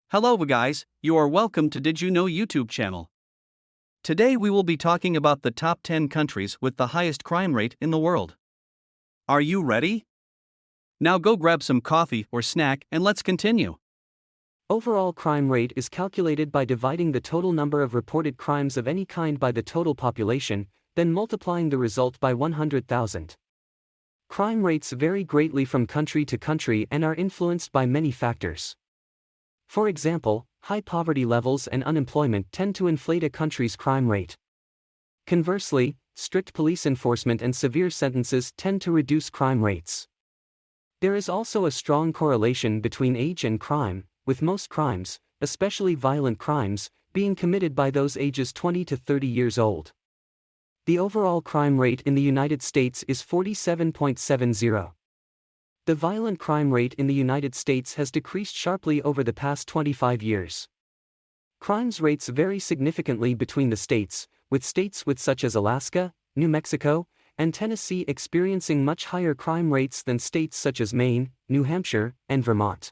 Hello guys, you are welcome to Did You Know YouTube channel. Today we will be talking about the top 10 countries with the highest crime rate in the world. Are you ready? Now go grab some coffee or snack and let's continue. Overall crime rate is calculated by dividing the total number of reported crimes of any kind by the total population, then multiplying the result by 100,000. Crime rates vary greatly from country to country and are influenced by many factors. For example, high poverty levels and unemployment tend to inflate a country's crime rate. Conversely, strict police enforcement and severe sentences tend to reduce crime rates. There is also a strong correlation between age and crime, with most crimes, especially violent crimes, being committed by those ages 20 to 30 years old. The overall crime rate in the United States is 47.70. The violent crime rate in the United States has decreased sharply over the past 25 years. Crimes rates vary significantly between the states, with states such as Alaska, New Mexico, and Tennessee experiencing much higher crime rates than states such as Maine, New Hampshire, and Vermont.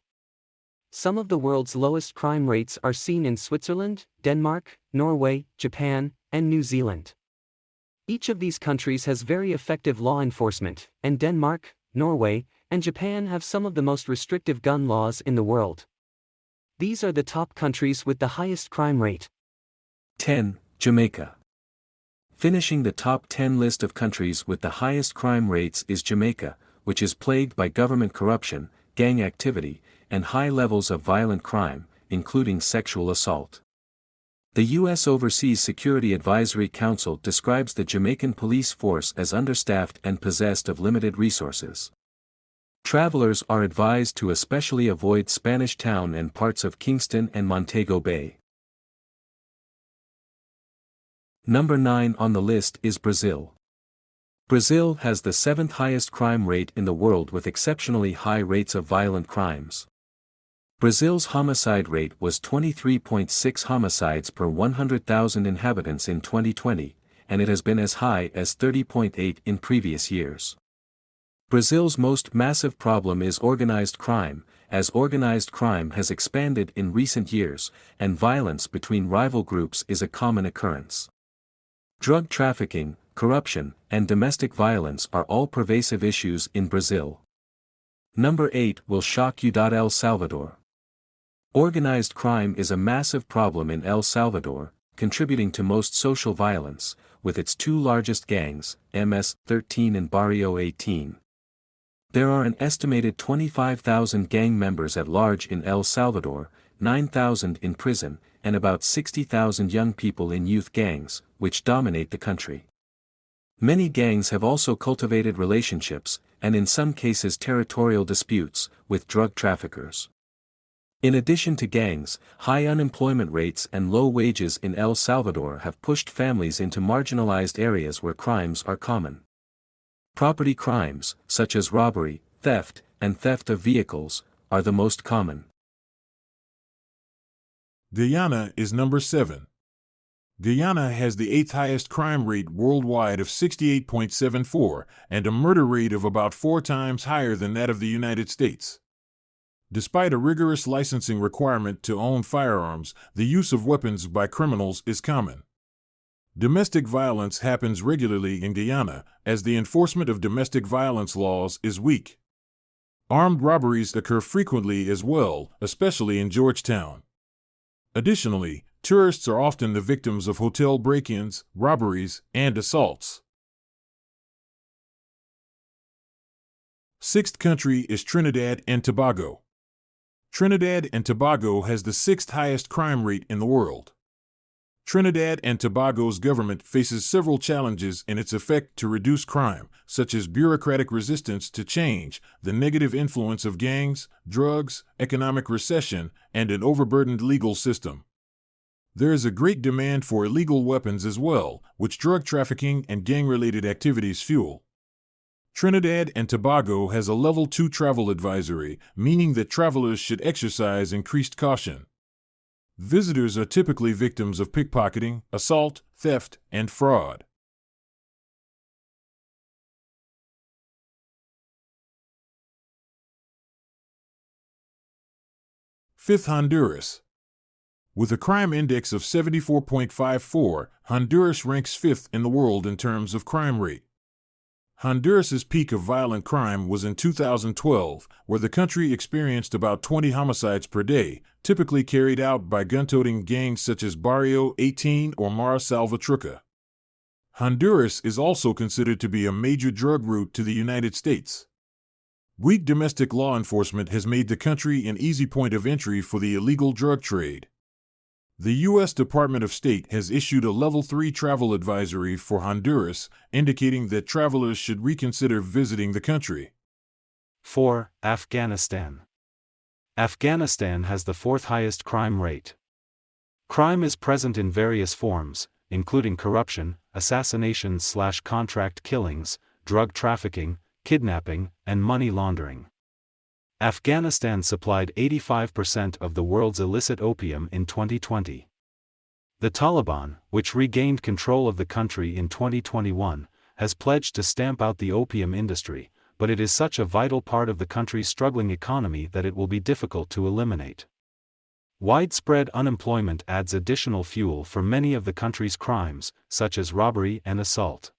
Some of the world's lowest crime rates are seen in Switzerland, Denmark, Norway, Japan, and New Zealand. Each of these countries has very effective law enforcement, and Denmark, Norway, and Japan have some of the most restrictive gun laws in the world. These are the top countries with the highest crime rate. 10. Jamaica. Finishing the top 10 list of countries with the highest crime rates is Jamaica, which is plagued by government corruption, gang activity, and high levels of violent crime, including sexual assault. The U.S. Overseas Security Advisory Council describes the Jamaican police force as understaffed and possessed of limited resources. Travelers are advised to especially avoid Spanish Town and parts of Kingston and Montego Bay. Number 9 on the list is Brazil. Brazil has the 7th highest crime rate in the world with exceptionally high rates of violent crimes. Brazil's homicide rate was 23.6 homicides per 100,000 inhabitants in 2020, and it has been as high as 30.8 in previous years. Brazil's most massive problem is organized crime, as organized crime has expanded in recent years, and violence between rival groups is a common occurrence. Drug trafficking, corruption, and domestic violence are all pervasive issues in Brazil. Number 8 will shock you. El Salvador. Organized crime is a massive problem in El Salvador, contributing to most social violence, with its two largest gangs, MS-13 and Barrio 18. There are an estimated 25,000 gang members at large in El Salvador, 9,000 in prison, and about 60,000 young people in youth gangs, which dominate the country. Many gangs have also cultivated relationships, and in some cases territorial disputes, with drug traffickers. In addition to gangs, high unemployment rates and low wages in El Salvador have pushed families into marginalized areas where crimes are common. Property crimes, such as robbery, theft, and theft of vehicles, are the most common. Guyana is number 7. Guyana has the 8th highest crime rate worldwide of 68.74 and a murder rate of about 4 times higher than that of the United States. Despite a rigorous licensing requirement to own firearms, the use of weapons by criminals is common. Domestic violence happens regularly in Guyana, as the enforcement of domestic violence laws is weak. Armed robberies occur frequently as well, especially in Georgetown. Additionally, tourists are often the victims of hotel break-ins, robberies, and assaults. 6th country is Trinidad and Tobago. Trinidad and Tobago has the 6th highest crime rate in the world. Trinidad and Tobago's government faces several challenges in its effort to reduce crime, such as bureaucratic resistance to change, the negative influence of gangs, drugs, economic recession, and an overburdened legal system. There is a great demand for illegal weapons as well, which drug trafficking and gang-related activities fuel. Trinidad and Tobago has a Level 2 travel advisory, meaning that travelers should exercise increased caution. Visitors are typically victims of pickpocketing, assault, theft, and fraud. 5th Honduras. With a crime index of 74.54, Honduras ranks 5th in the world in terms of crime rate. Honduras's peak of violent crime was in 2012, where the country experienced about 20 homicides per day, typically carried out by gun-toting gangs such as Barrio 18 or Mara Salvatrucha. Honduras is also considered to be a major drug route to the United States. Weak domestic law enforcement has made the country an easy point of entry for the illegal drug trade. The U.S. Department of State has issued a Level 3 travel advisory for Honduras, indicating that travelers should reconsider visiting the country. 4. Afghanistan. Afghanistan has the 4th highest crime rate. Crime is present in various forms, including corruption, assassinations/contract killings, drug trafficking, kidnapping, and money laundering. Afghanistan supplied 85% of the world's illicit opium in 2020. The Taliban, which regained control of the country in 2021, has pledged to stamp out the opium industry, but it is such a vital part of the country's struggling economy that it will be difficult to eliminate. Widespread unemployment adds additional fuel for many of the country's crimes, such as robbery and assault.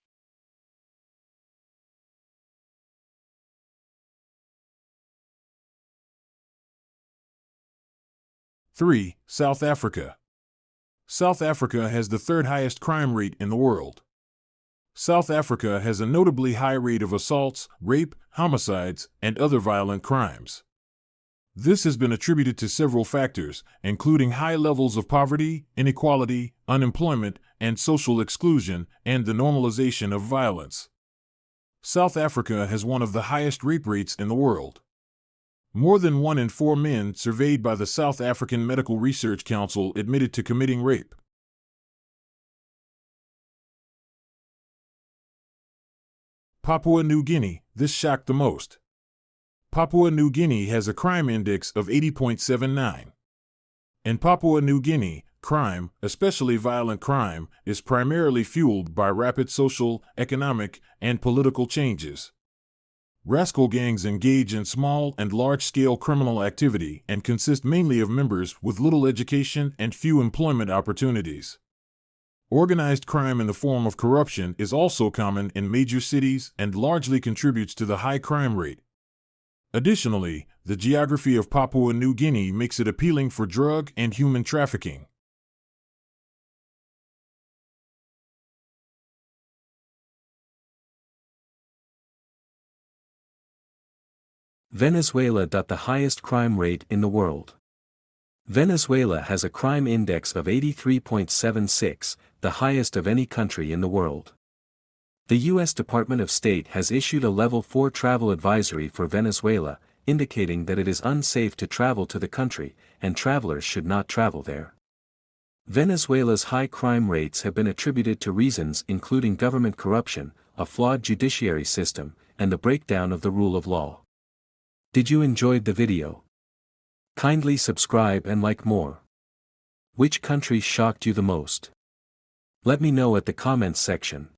Three, South Africa. South Africa has the 3rd highest crime rate in the world. South Africa has a notably high rate of assaults, rape, homicides, and other violent crimes. This has been attributed to several factors, including high levels of poverty, inequality, unemployment, and social exclusion, and the normalization of violence. South Africa has one of the highest rape rates in the world. More than 1 in 4 men surveyed by the South African Medical Research Council admitted to committing rape. Papua New Guinea, this shocked the most. Papua New Guinea has a crime index of 80.79. In Papua New Guinea, crime, especially violent crime, is primarily fueled by rapid social, economic, and political changes. Rascal gangs engage in small and large-scale criminal activity and consist mainly of members with little education and few employment opportunities. Organized crime in the form of corruption is also common in major cities and largely contributes to the high crime rate. Additionally, the geography of Papua New Guinea makes it appealing for drug and human trafficking. Venezuela. The highest crime rate in the world. Venezuela has a crime index of 83.76, the highest of any country in the world. The U.S. Department of State has issued a Level 4 travel advisory for Venezuela, indicating that it is unsafe to travel to the country, and travelers should not travel there. Venezuela's high crime rates have been attributed to reasons including government corruption, a flawed judiciary system, and the breakdown of the rule of law. Did you enjoy the video? Kindly subscribe and like more. Which country shocked you the most? Let me know at the comments section.